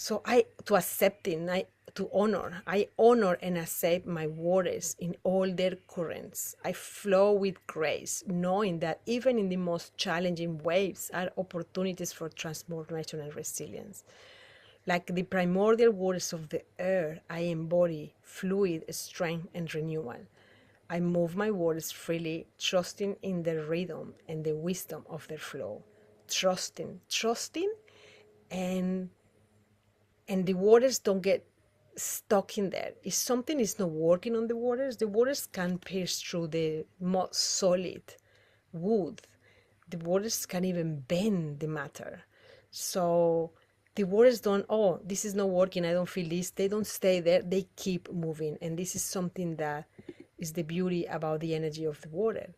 So I honor and accept my waters in all their currents. I flow with grace, knowing that even in the most challenging waves are opportunities for transformation and resilience. Like the primordial waters of the earth, I embody fluid strength and renewal. I move my waters freely, trusting in the rhythm and the wisdom of their flow. Trusting, and the waters don't get stuck in there. If something is not working on the waters can pierce through the most solid wood. The waters can even bend the matter. So the waters don't, oh, this is not working, I don't feel this. They don't stay there, they keep moving. And this is something that is the beauty about the energy of the water.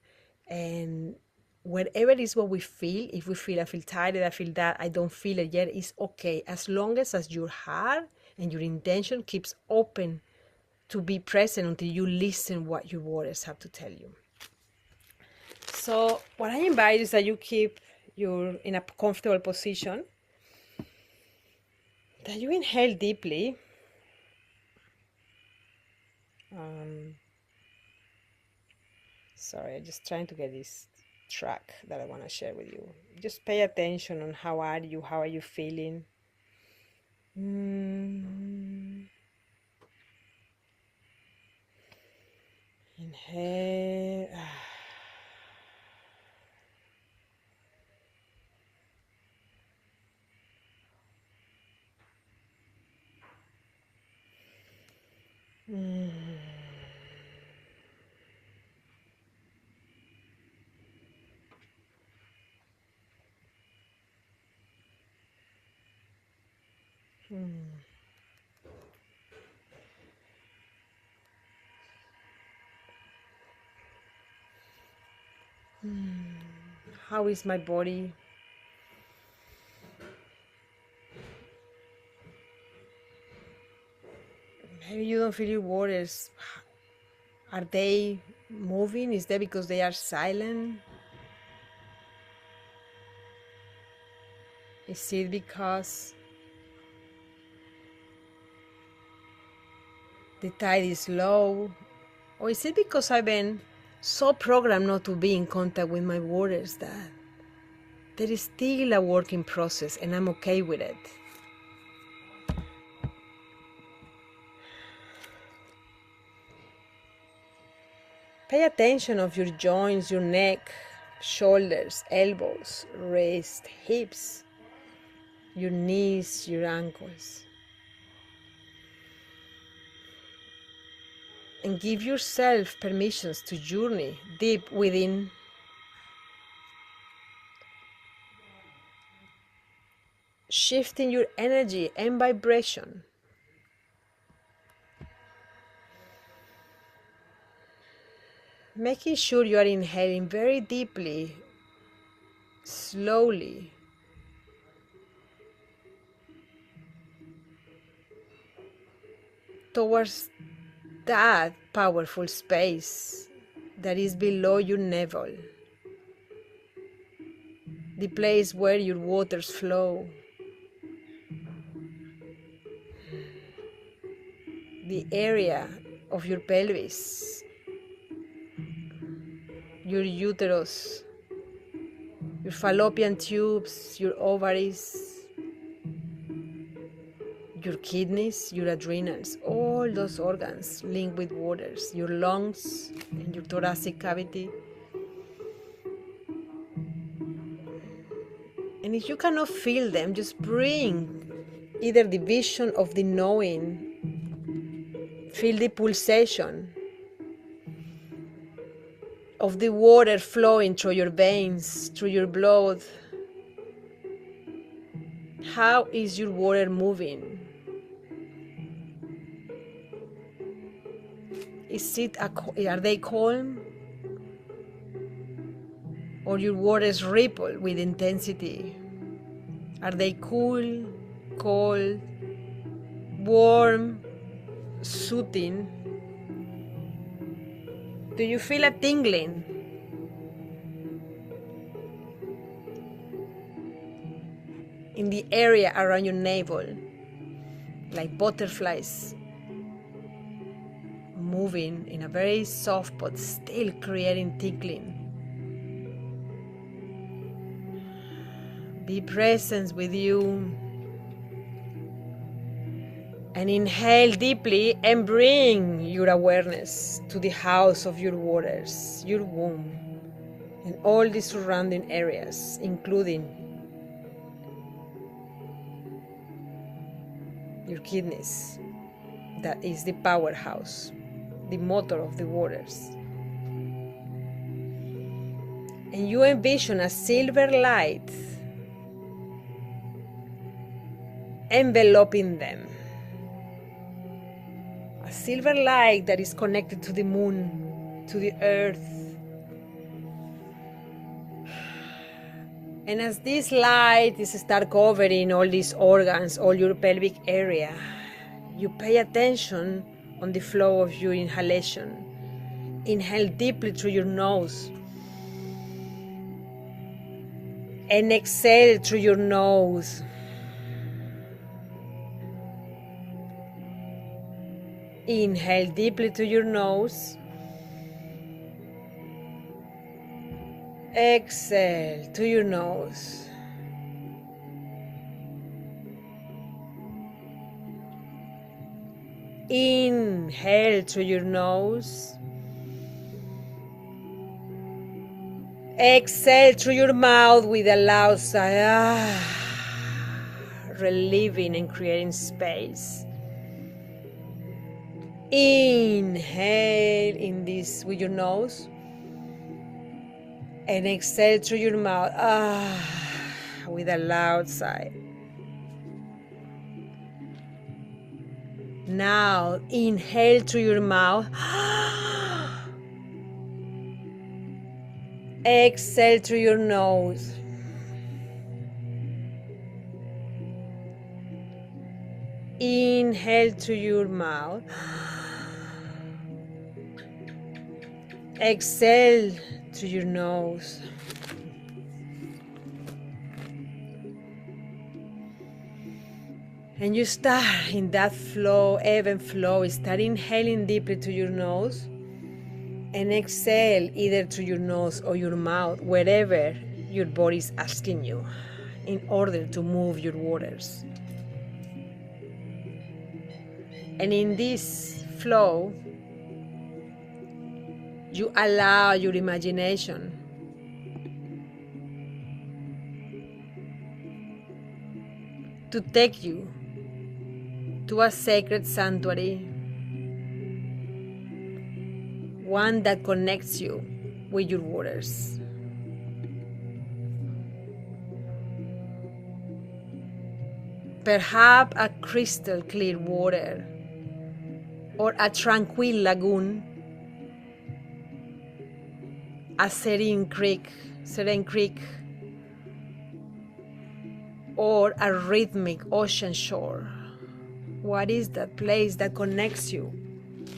And whatever it is what we feel, if we feel I feel tired, I feel that, I don't feel it yet, it's okay. As long as your heart and your intention keeps open to be present until you listen what your waters have to tell you. So what I invite is that you keep your in a comfortable position, that you inhale deeply. Sorry, I'm just trying to get this track that I want to share with you. Just pay attention on how are you feeling. Inhale. How is my body? Maybe you don't feel your waters. Are they moving? Is that because they are silent? Is it because the tide is low? Or is it because I've been so programmed not to be in contact with my waters that there is still a working process and I'm okay with it? Pay attention of your joints, your neck, shoulders, elbows, wrists, hips, your knees, your ankles. And give yourself permissions to journey deep within, shifting your energy and vibration. Making sure you are inhaling very deeply, slowly. Towards that powerful space that is below your navel, the place where your waters flow, the area of your pelvis, your uterus, your fallopian tubes, your ovaries, your kidneys, your adrenals, all those organs linked with waters, your lungs and your thoracic cavity. And if you cannot feel them, just bring either the vision of the knowing, feel the pulsation of the water flowing through your veins, through your blood. How is your water moving? Are they calm? Or your waters ripple with intensity? Are they cool, cold, warm, soothing? Do you feel a tingling in the area around your navel? like butterflies moving in a very soft but still creating tickling. Be present with you. And inhale deeply and bring your awareness to the house of your waters, your womb, and all the surrounding areas, including your kidneys. That is the powerhouse, the motor of the waters. And you envision a silver light enveloping them. A silver light that is connected to the moon, to the earth. And as this light is start covering all these organs, all your pelvic area, you pay attention on the flow of your inhalation. Inhale deeply through your nose. And exhale through your nose. Inhale deeply through your nose. Exhale through your nose. Inhale through your nose. Exhale through your mouth with a loud sigh. Relieving and creating space. Inhale in this with your nose. And exhale through your mouth with a loud sigh. Now inhale through your mouth. Exhale through your nose. Inhale through your mouth. Exhale through your nose. And you start in that flow, ebb and flow. Start inhaling deeply through your nose. And exhale either through your nose or your mouth, wherever your body is asking you, in order to move your waters. And in this flow, you allow your imagination to take you to a sacred sanctuary, one that connects you with your waters. Perhaps a crystal clear water or a tranquil lagoon, a serene creek, or a rhythmic ocean shore. What is that place that connects you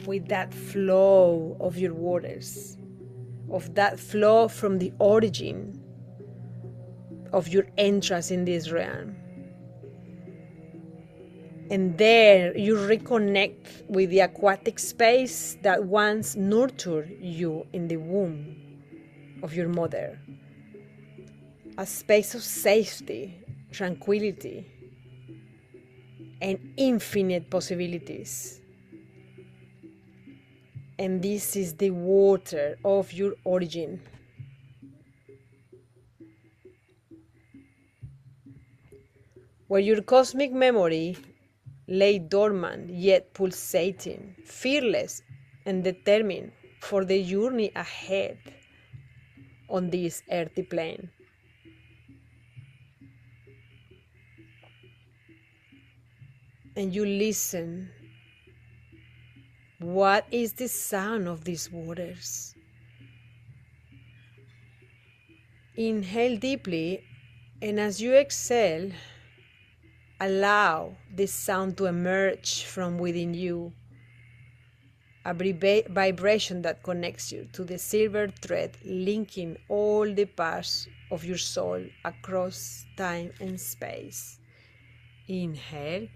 with that flow of your waters, of that flow from the origin of your entrance in this realm? And there you reconnect with the aquatic space that once nurtured you in the womb of your mother. A space of safety, tranquility, and infinite possibilities. And this is the water of your origin. Where your cosmic memory lay dormant yet pulsating, fearless and determined for the journey ahead on this earthly plane. And you listen. What is the sound of these waters? Inhale deeply, and as you exhale, allow this sound to emerge from within you. A vibration that connects you to the silver thread linking all the parts of your soul across time and space. Inhale.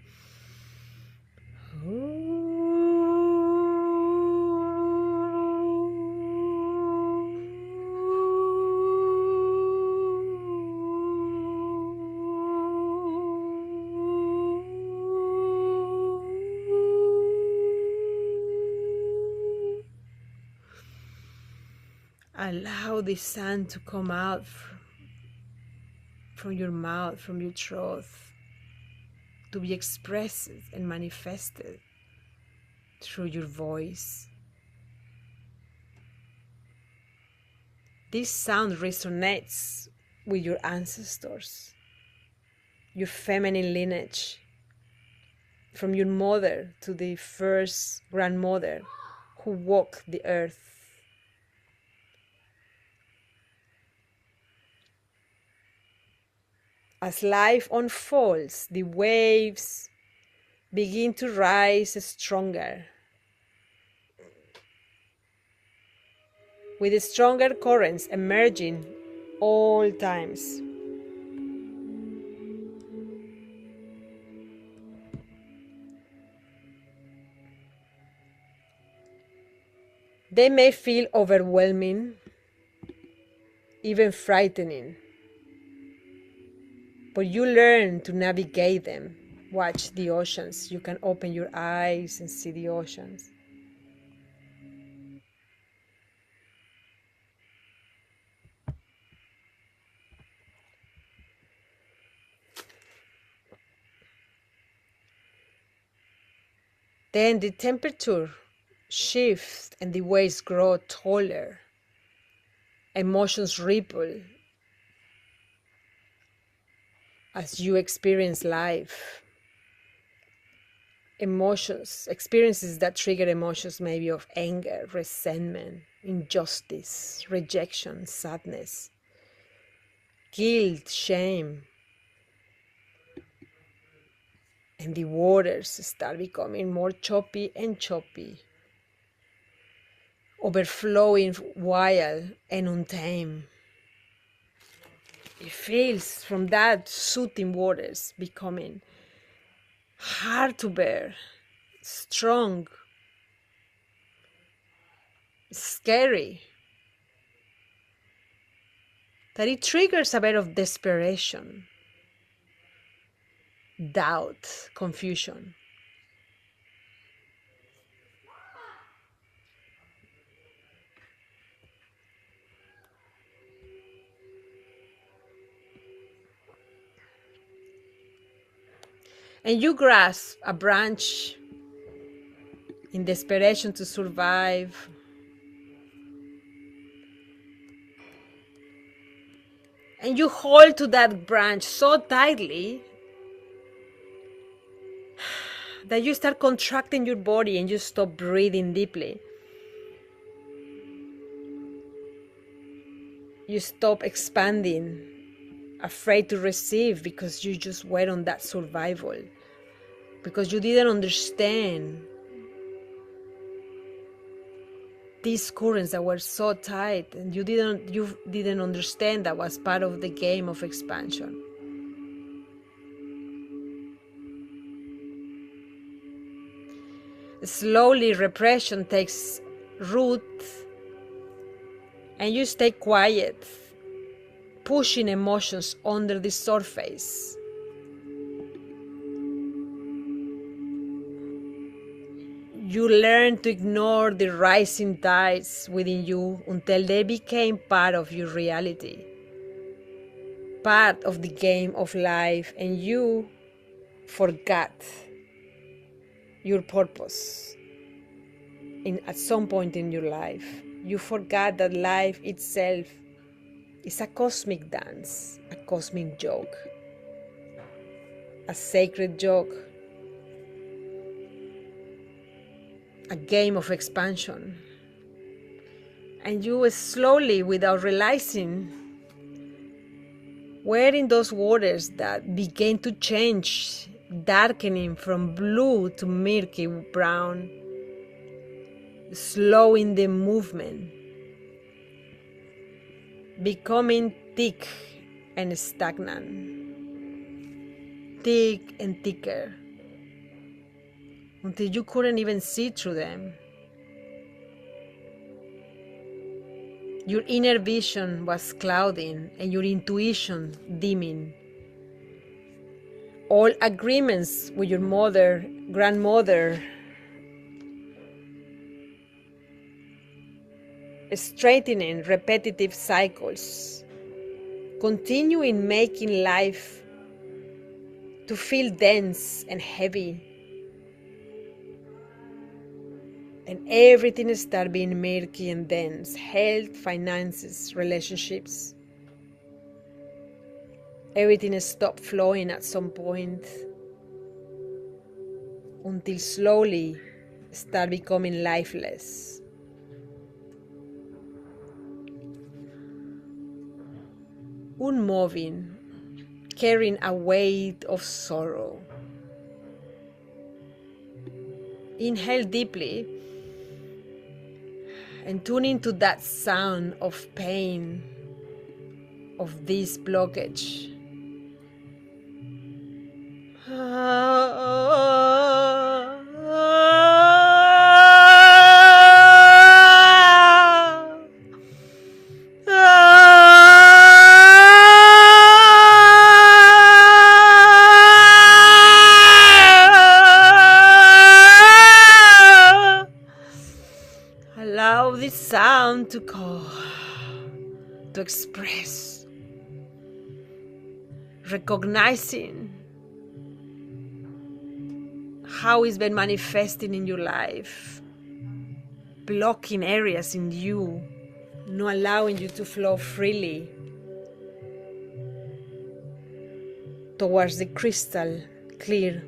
Allow the sound to come out from your mouth, from your throat, to be expressed and manifested through your voice. This sound resonates with your ancestors, your feminine lineage, from your mother to the first grandmother who walked the earth. As life unfolds, the waves begin to rise stronger, with stronger currents emerging all times. They may feel overwhelming, even frightening, but you learn to navigate them. Watch the oceans. You can open your eyes and see the oceans. Then the temperature shifts and the waves grow taller. Emotions ripple as you experience life. Experiences that trigger emotions maybe of anger, resentment, injustice, rejection, sadness, guilt, shame. And the waters start becoming more choppy and choppy, overflowing wild and untamed. It feels from that soothing waters becoming hard to bear, strong, scary, that it triggers a bit of desperation, doubt, confusion. And you grasp a branch in desperation to survive. And you hold to that branch so tightly that you start contracting your body and you stop breathing deeply. You stop expanding, afraid to receive because you just were on that survival. Because you didn't understand these currents that were so tight, and you didn't understand that was part of the game of expansion. Slowly repression takes root and you stay quiet, pushing emotions under the surface. You learn to ignore the rising tides within you until they became part of your reality, part of the game of life, and you forgot your purpose at some point in your life. You forgot that life itself is a cosmic dance, a cosmic joke, a sacred joke, a game of expansion. And you slowly, without realizing, were in those waters that began to change, darkening from blue to murky brown, slowing the movement, becoming thick and stagnant, thick and thicker, until you couldn't even see through them. Your inner vision was clouding and your intuition dimming. All agreements with your mother, grandmother, straightening repetitive cycles, continuing making life to feel dense and heavy. And everything started being murky and dense. Health, finances, relationships. Everything stopped flowing at some point until slowly start becoming lifeless. Unmoving, carrying a weight of sorrow. Inhale deeply and tune into that sound of pain, of this blockage. Allow this sound to go, to express, recognizing how it's been manifesting in your life, blocking areas in you, not allowing you to flow freely towards the crystal clear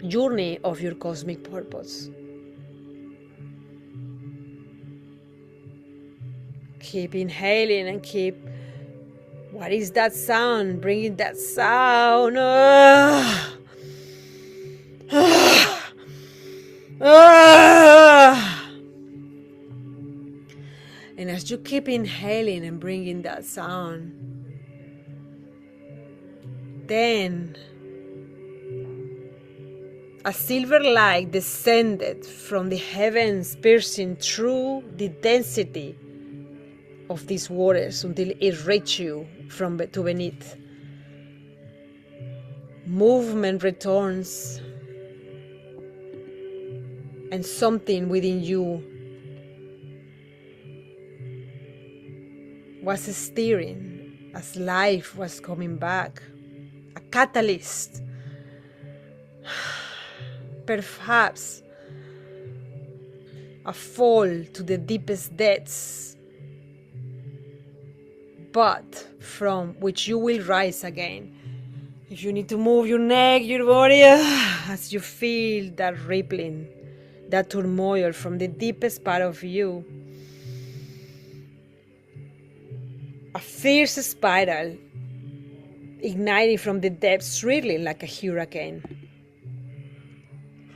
journey of your cosmic purpose. Keep inhaling and keep, what is that sound? Bringing that sound. And as you keep inhaling and bringing that sound, then a silver light descended from the heavens, piercing through the density of these waters until it reached you from to beneath. Movement returns, and something within you was stirring as life was coming back. A catalyst, perhaps a fall to the deepest depths, but from which you will rise again. If you need to move your neck, your body, as you feel that rippling, that turmoil from the deepest part of you, a fierce spiral igniting from the depths, really like a hurricane,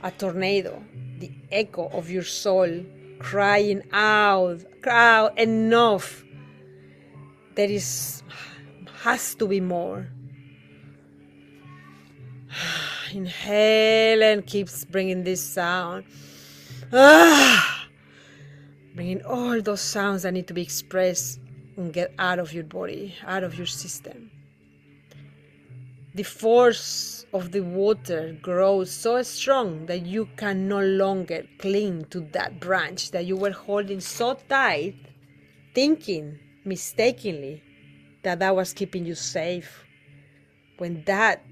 a tornado, the echo of your soul crying out, enough. There has to be more. Inhale and keeps bringing this sound. Bringing all those sounds that need to be expressed and get out of your body, out of your system. The force of the water grows so strong that you can no longer cling to that branch that you were holding so tight, thinking mistakenly that was keeping you safe. When that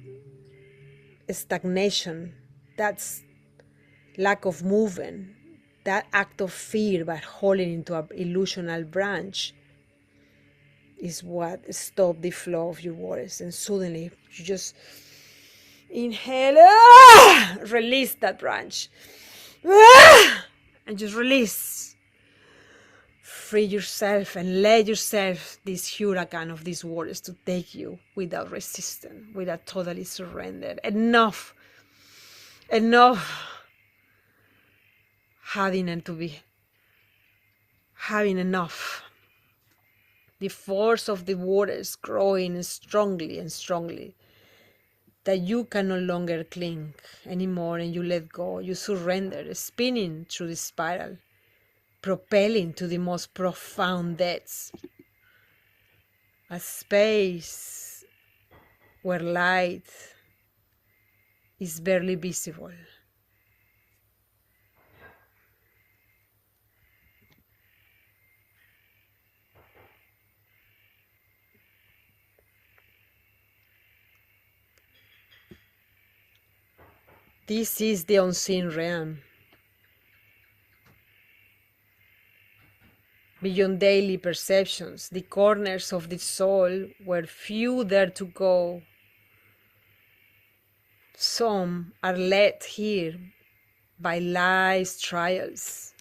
stagnation, that's lack of movement, that act of fear by holding into an illusional branch is what stopped the flow of your waters. And suddenly you just inhale, release that branch, and just release. Free yourself and let yourself, this hurricane of these waters, to take you without resistance, without totally surrender. Enough having enough. The force of the waters growing strongly and strongly. that you can no longer cling anymore, and you let go, you surrender, spinning through the spiral, propelling to the most profound depths, a space where light is barely visible. This is the unseen realm, beyond daily perceptions, the corners of the soul where few dare to go. Some are led here by life's trials,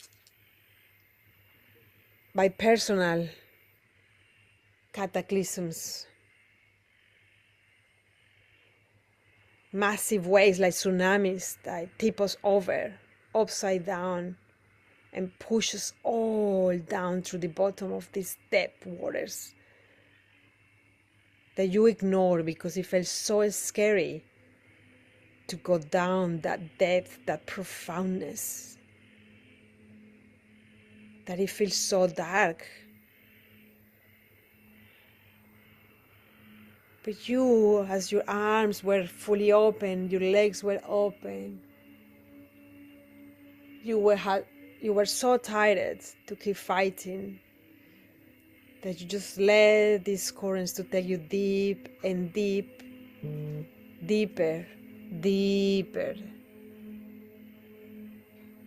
by personal cataclysms, massive waves like tsunamis that tip us over, upside down, and push us all down through the bottom of these depth waters that you ignore because it felt so scary to go down that depth, that profoundness, that it feels so dark. But you, as your arms were fully open, your legs were open, you were so tired to keep fighting that you just let these currents to take you deep and deep, deeper, deeper,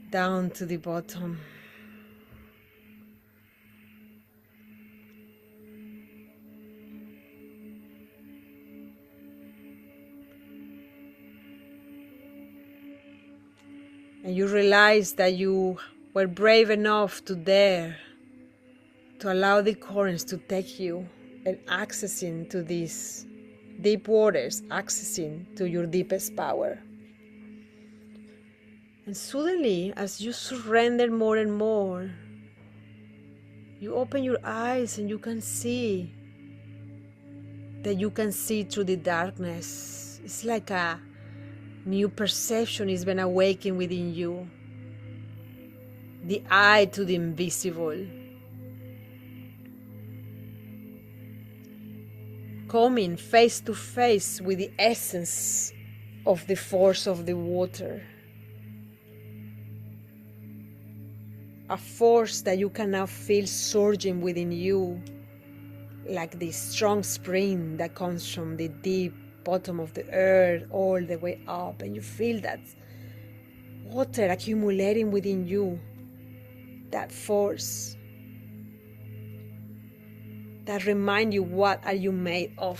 down to the bottom. And you realize that you were brave enough to dare to allow the currents to take you and accessing to these deep waters, accessing to your deepest power. And suddenly, as you surrender more and more, you open your eyes and you can see that you can see through the darkness. It's like a new perception has been awakened within you. The eye to the invisible. Coming face to face with the essence of the force of the water. A force that you can now feel surging within you, like the strong spring that comes from the deep bottom of the earth all the way up, and you feel that water accumulating within you, that force that remind you what are you made of.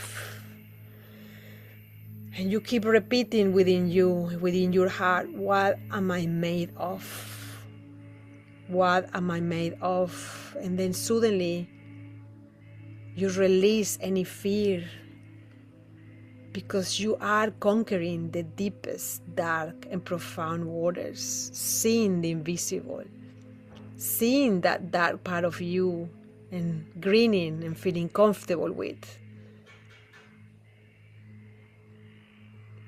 And you keep repeating within you, within your heart, what am I made of? What am I made of? And then suddenly you release any fear, because you are conquering the deepest, dark and profound waters, seeing the invisible, seeing that dark part of you and grinning and feeling comfortable with.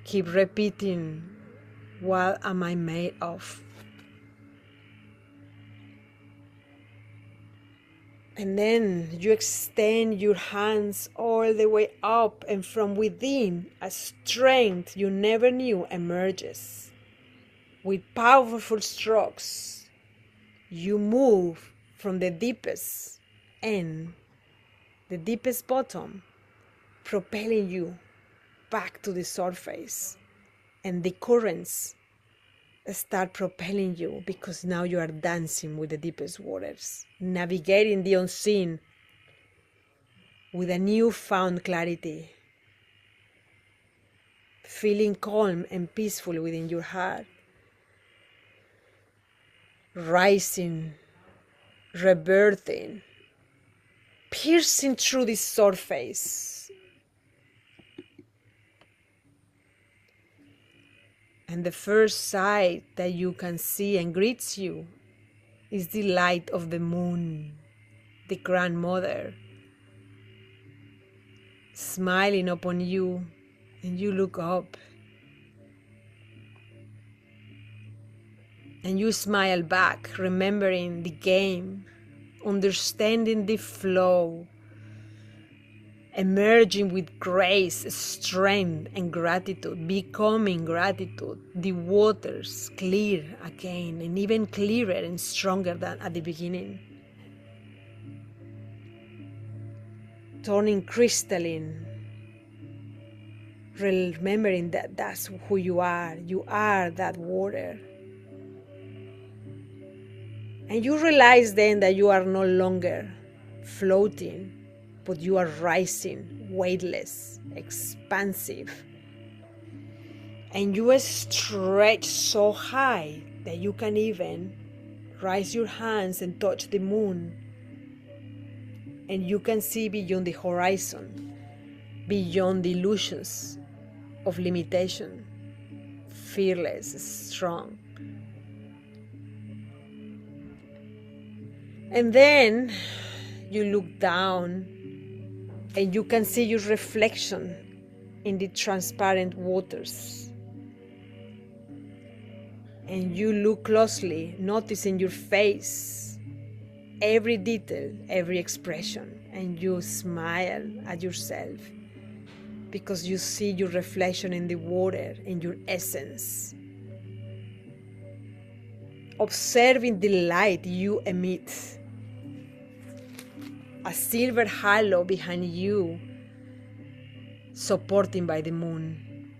Keep repeating, what am I made of? And then you extend your hands all the way up, and from within, a strength you never knew emerges. With powerful strokes, you move from the deepest end, the deepest bottom, propelling you back to the surface. And the currents start propelling you, because now you are dancing with the deepest waters, navigating the unseen with a newfound clarity, feeling calm and peaceful within your heart, rising, rebirthing, piercing through the surface. And the first sight that you can see and greets you is the light of the moon, the grandmother, smiling upon you And you look up and you smile back, remembering the game, understanding the flow, emerging with grace, strength, and gratitude, becoming gratitude. The waters clear again, and even clearer and stronger than at the beginning, turning crystalline, remembering that that's who you are. You are that water. And you realize then that you are no longer floating, but you are rising, weightless, expansive. And you stretch so high that you can even raise your hands and touch the moon. And you can see beyond the horizon, beyond the illusions of limitation, fearless, strong. And then you look down and you can see your reflection in the transparent waters. And you look closely, noticing your face, every detail, every expression, and you smile at yourself because you see your reflection in the water, in your essence. Observing the light you emit, a silver halo behind you, supported by the moon.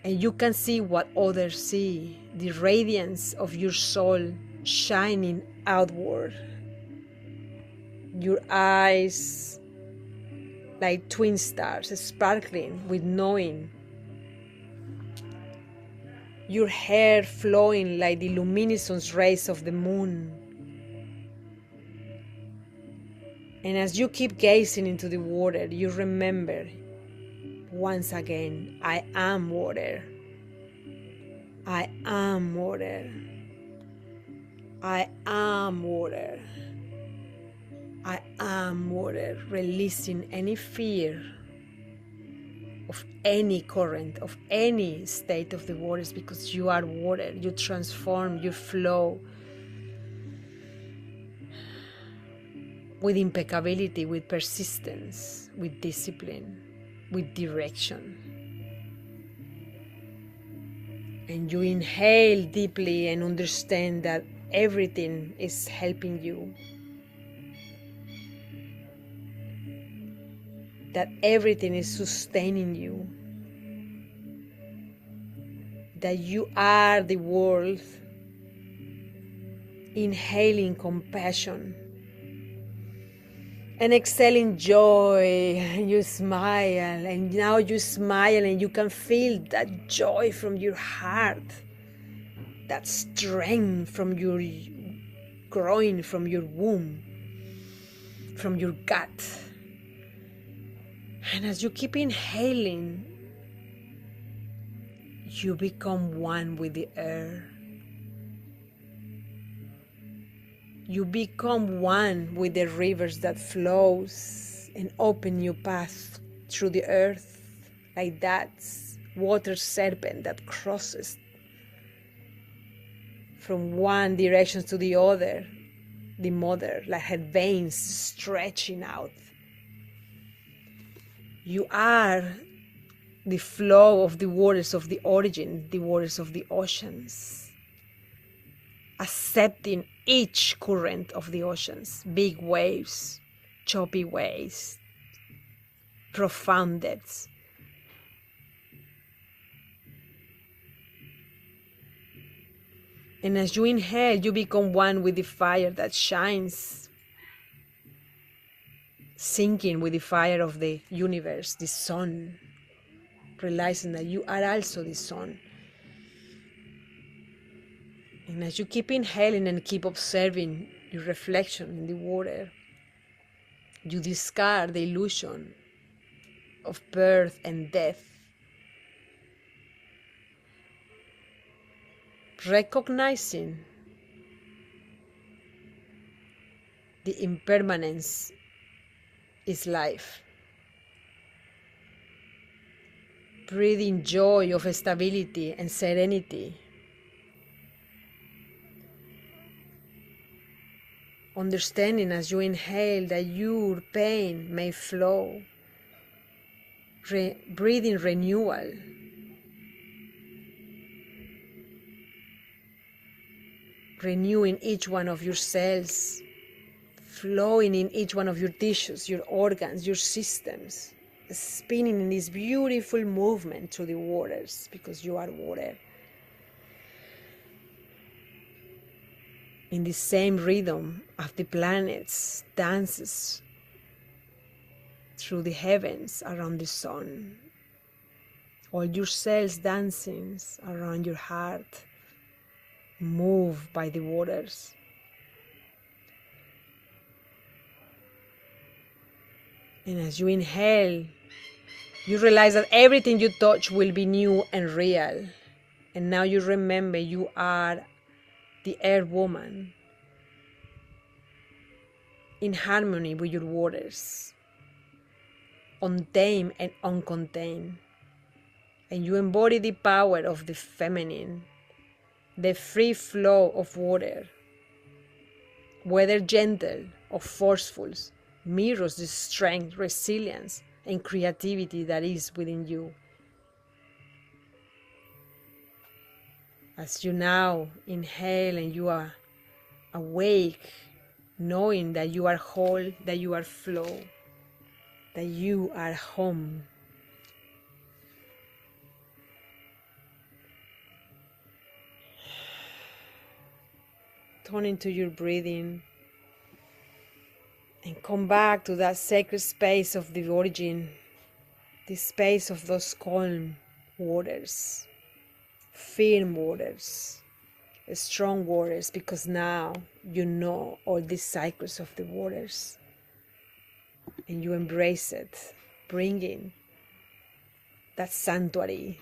And you can see what others see, the radiance of your soul shining outward. Your eyes like twin stars sparkling with knowing. Your hair flowing like the luminescent rays of the moon. And as you keep gazing into the water, you remember once again, I am water. I am water. I am water. I am water, releasing any fear of any current, of any state of the waters, because you are water. You transform, you flow with impeccability, with persistence, with discipline, with direction. And you inhale deeply and understand that everything is helping you. That everything is sustaining you. That you are the world. Inhaling compassion and exhaling joy. And you smile, and now you smile and you can feel that joy from your heart, that strength from your groin, from your womb, from your gut. And as you keep inhaling, you become one with the air. You become one with the rivers that flows and open new path through the earth, like that water serpent that crosses from one direction to the other, the mother, like her veins stretching out. You are the flow of the waters of the origin, the waters of the oceans, accepting each current of the oceans, big waves, choppy waves, profound depths. And as you inhale, you become one with the fire that shines, sinking with the fire of the universe, the sun, realizing that you are also the sun. And as you keep inhaling and keep observing your reflection in the water, you discard the illusion of birth and death, recognizing the impermanence is life. Breathing joy of stability and serenity. Understanding as you inhale that your pain may flow. Breathing renewal. Renewing each one of your cells. Flowing in each one of your tissues, your organs, your systems. Spinning in this beautiful movement through the waters, because you are water. In the same rhythm of the planets dances through the heavens around the sun. All your cells dancing around your heart, moved by the waters. And as you inhale, you realize that everything you touch will be new and real. And now you remember you are the Earth Woman, in harmony with your waters, untamed and uncontained. And you embody the power of the feminine, the free flow of water, whether gentle or forceful, mirrors the strength, resilience, and creativity that is within you. As you now inhale and you are awake, knowing that you are whole, that you are flow, that you are home. Turn into your breathing and come back to that sacred space of the origin, the space of those calm waters, firm waters, strong waters, because now you know all the cycles of the waters and you embrace it, bringing that sanctuary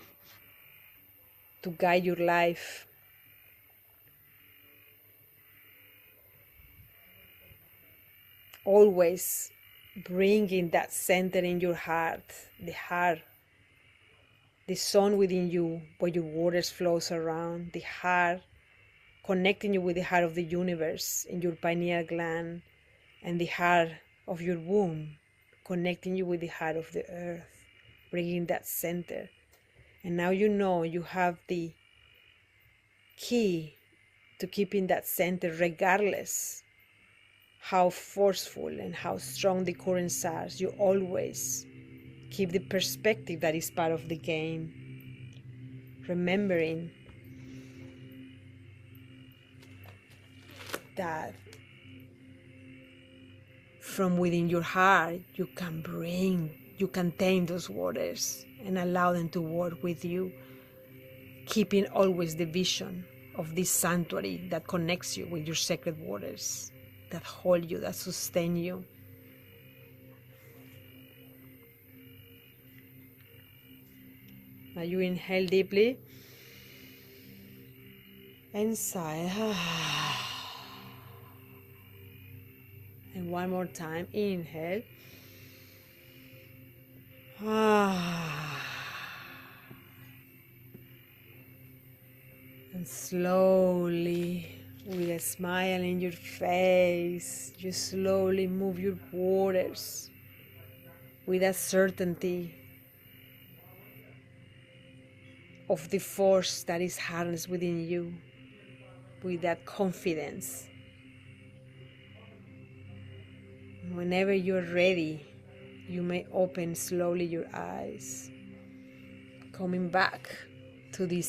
to guide your life. Always bringing that center in your heart, the sun within you, where your waters flows around, the heart, connecting you with the heart of the universe in your pineal gland, and the heart of your womb, connecting you with the heart of the earth, bringing that center. And now you know you have the key to keeping that center, regardless how forceful and how strong the currents are. You always keep the perspective that is part of the game, remembering that from within your heart you can tame those waters and allow them to work with you, keeping always the vision of this sanctuary that connects you with your sacred waters, that hold you, that sustain you. Now you inhale deeply and sigh. And one more time, inhale. And slowly, with a smile in your face, you slowly move your waters with a certainty of the force that is harnessed within you, with that confidence. Whenever you're ready, you may open slowly your eyes, coming back to this